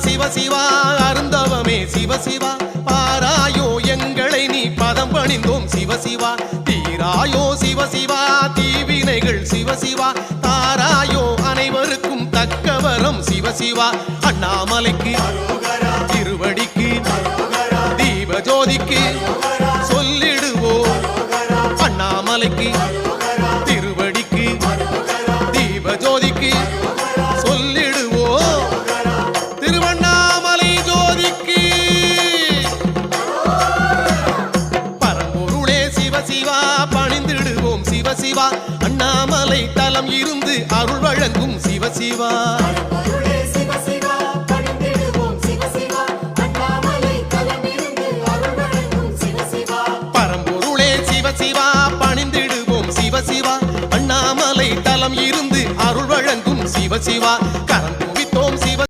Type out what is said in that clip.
சிவ சிவா அருந்தவமே சிவ சிவா பாராயோ எங்களை நீ பதம் பணிந்தோம் சிவ சிவா தீராயோ சிவ சிவா தீவினைகள் சிவ சிவா தாராயோ அனைவருக்கும் தக்கவரம் சிவ சிவா அண்ணாமலைக்கு திருவடிக்கு தீபஜோதிக்கு சொல்லிடுவோம் அண்ணாமலைக்கு திருவடிக்கு தீபஜோதிக்கு சொல்லிடுவோம் திருவண்ணாமலை ஜோதிக்கு பரம்பொருளே சிவ சிவா பணிந்திடுவோம் சிவ சிவா அண்ணாமலை தலம் இருந்து அருள் வழங்கும் சிவ சிவா சிவா பணிந்திடுவோம் சிவ சிவா அண்ணாமலை தலம் இருந்து அருள் வழங்கும் சிவ சிவா